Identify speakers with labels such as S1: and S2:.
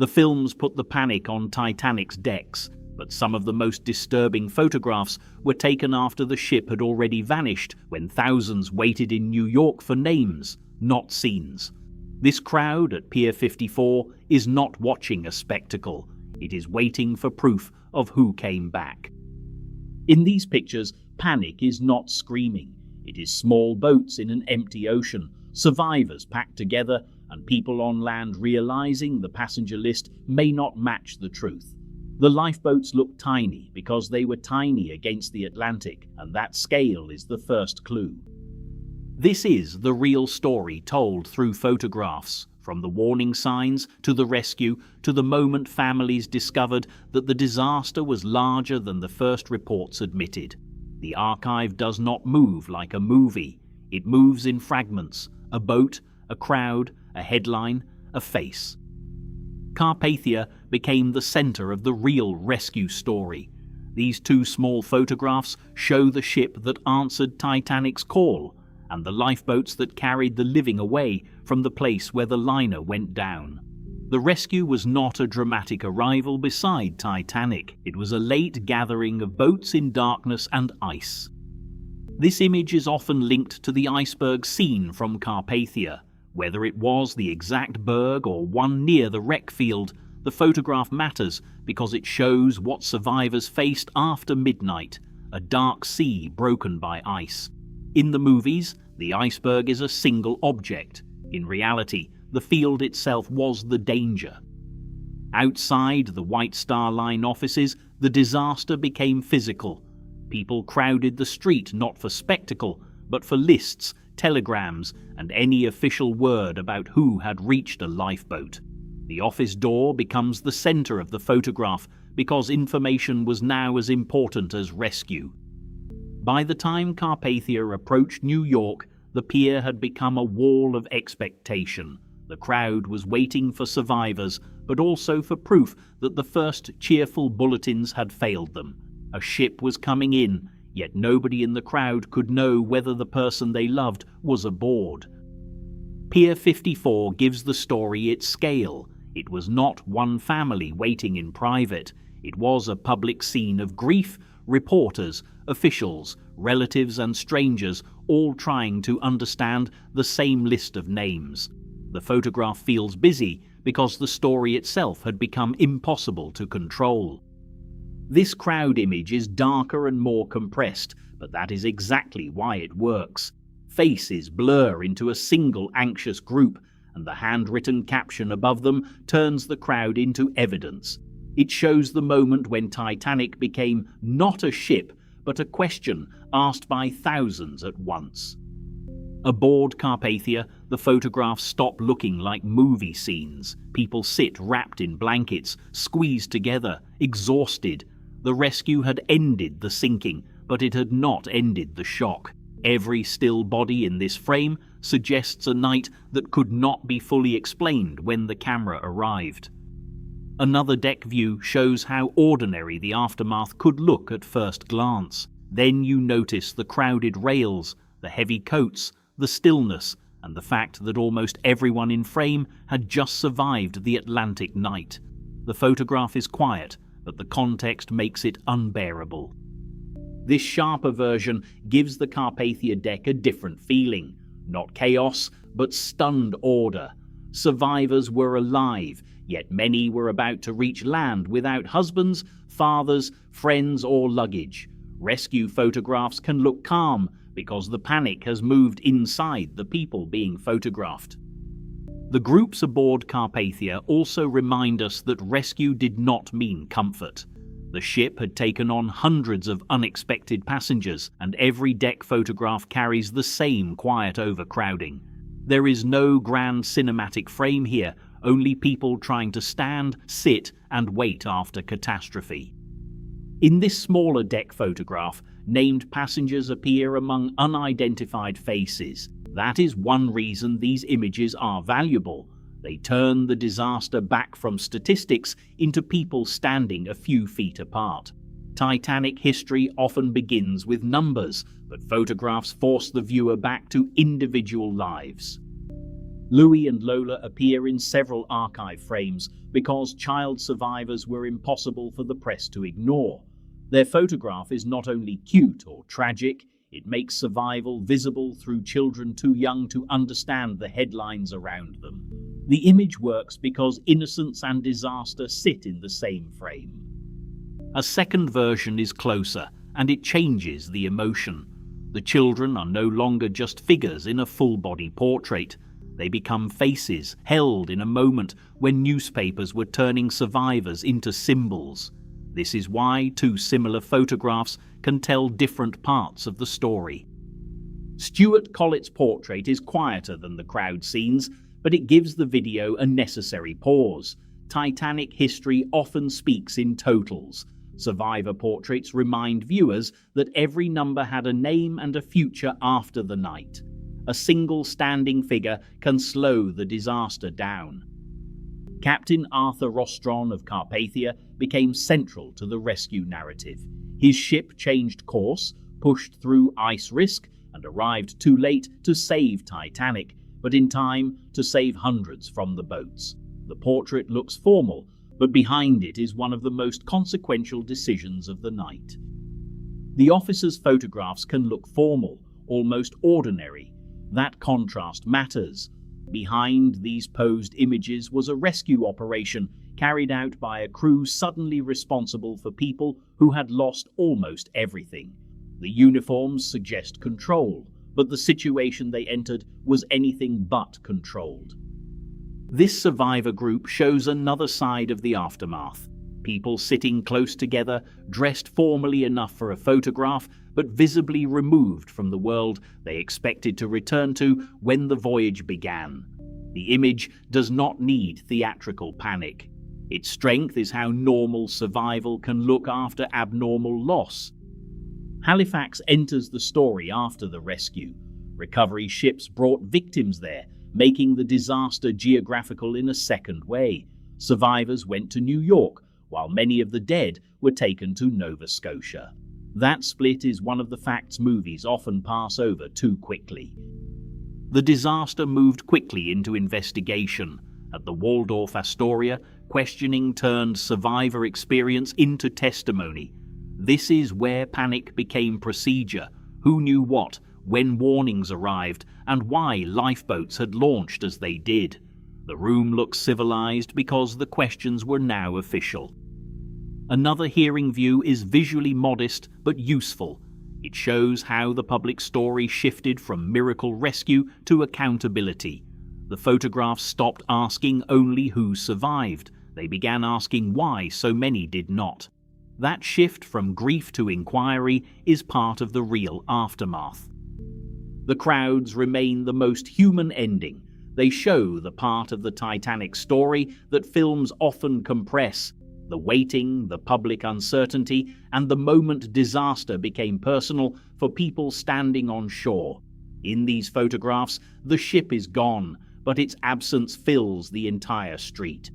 S1: The films put the panic on Titanic's decks, but some of the most disturbing photographs were taken after the ship had already vanished, when thousands waited in New York for names, not scenes. This crowd at Pier 54 is not watching a spectacle. It is waiting for proof of who came back. In these pictures, panic is not screaming. It is small boats in an empty ocean, survivors packed together, and people on land realizing the passenger list may not match the truth. The lifeboats look tiny because they were tiny against the Atlantic, and that scale is the first clue. This is the real story told through photographs, from the warning signs to the rescue to the moment families discovered that the disaster was larger than the first reports admitted. The archive does not move like a movie. It moves in fragments: a boat, a crowd, a headline, a face. Carpathia became the center of the real rescue story. These two small photographs show the ship that answered Titanic's call and the lifeboats that carried the living away from the place where the liner went down. The rescue was not a dramatic arrival beside Titanic. It was a late gathering of boats in darkness and ice. This image is often linked to the iceberg seen from Carpathia. Whether it was the exact berg or one near the wreck field, the photograph matters because it shows what survivors faced after midnight, a dark sea broken by ice. In the movies, the iceberg is a single object. In reality, the field itself was the danger. Outside the White Star Line offices, the disaster became physical. People crowded the street not for spectacle, but for lists, telegrams, and any official word about who had reached a lifeboat. The office door becomes the center of the photograph because information was now as important as rescue. By the time Carpathia approached New York, the pier had become a wall of expectation. The crowd was waiting for survivors, but also for proof that the first cheerful bulletins had failed them. A ship was coming in, yet nobody in the crowd could know whether the person they loved was aboard. Pier 54 gives the story its scale. It was not one family waiting in private. It was a public scene of grief, reporters, officials, relatives and strangers all trying to understand the same list of names. The photograph feels busy because the story itself had become impossible to control. This crowd image is darker and more compressed, but that is exactly why it works. Faces blur into a single anxious group, and the handwritten caption above them turns the crowd into evidence. It shows the moment when Titanic became not a ship, but a question asked by thousands at once. Aboard Carpathia, the photographs stop looking like movie scenes. People sit wrapped in blankets, squeezed together, exhausted. The rescue had ended the sinking, but it had not ended the shock. Every still body in this frame suggests a night that could not be fully explained when the camera arrived. Another deck view shows how ordinary the aftermath could look at first glance. Then you notice the crowded rails, the heavy coats, the stillness, and the fact that almost everyone in frame had just survived the Atlantic night. The photograph is quiet, but the context makes it unbearable. This sharper version gives the Carpathia deck a different feeling. Not chaos, but stunned order. Survivors were alive, yet many were about to reach land without husbands, fathers, friends, or luggage. Rescue photographs can look calm because the panic has moved inside the people being photographed. The groups aboard Carpathia also remind us that rescue did not mean comfort. The ship had taken on hundreds of unexpected passengers, and every deck photograph carries the same quiet overcrowding. There is no grand cinematic frame here, only people trying to stand, sit, and wait after catastrophe. In this smaller deck photograph, named passengers appear among unidentified faces. That is one reason these images are valuable. They turn the disaster back from statistics into people standing a few feet apart. Titanic history often begins with numbers, but photographs force the viewer back to individual lives. Louis and Lola appear in several archive frames because child survivors were impossible for the press to ignore. Their photograph is not only cute or tragic, it makes survival visible through children too young to understand the headlines around them. The image works because innocence and disaster sit in the same frame. A second version is closer, and it changes the emotion. The children are no longer just figures in a full-body portrait. They become faces held in a moment when newspapers were turning survivors into symbols. This is why two similar photographs can tell different parts of the story. Stuart Collett's portrait is quieter than the crowd scenes, but it gives the video a necessary pause. Titanic history often speaks in totals. Survivor portraits remind viewers that every number had a name and a future after the night. A single standing figure can slow the disaster down. Captain Arthur Rostron of Carpathia became central to the rescue narrative. His ship changed course, pushed through ice risk, and arrived too late to save Titanic, but in time to save hundreds from the boats. The portrait looks formal, but behind it is one of the most consequential decisions of the night. The officers' photographs can look formal, almost ordinary. That contrast matters. Behind these posed images was a rescue operation carried out by a crew suddenly responsible for people who had lost almost everything. The uniforms suggest control, but the situation they entered was anything but controlled. This survivor group shows another side of the aftermath. People sitting close together, dressed formally enough for a photograph, but visibly removed from the world they expected to return to when the voyage began. The image does not need theatrical panic. Its strength is how normal survival can look after abnormal loss. Halifax enters the story after the rescue. Recovery ships brought victims there, making the disaster geographical in a second way. Survivors went to New York, while many of the dead were taken to Nova Scotia. That split is one of the facts movies often pass over too quickly. The disaster moved quickly into investigation. At the Waldorf Astoria, questioning turned survivor experience into testimony. This is where panic became procedure. Who knew what, when warnings arrived, and why lifeboats had launched as they did. The room looked civilized because the questions were now official. Another hearing view is visually modest but useful. It shows how the public story shifted from miracle rescue to accountability. The photographs stopped asking only who survived. They began asking why so many did not. That shift from grief to inquiry is part of the real aftermath. The crowds remain the most human ending. They show the part of the Titanic story that films often compress. The waiting, the public uncertainty, and the moment disaster became personal for people standing on shore. In these photographs, the ship is gone, but its absence fills the entire street.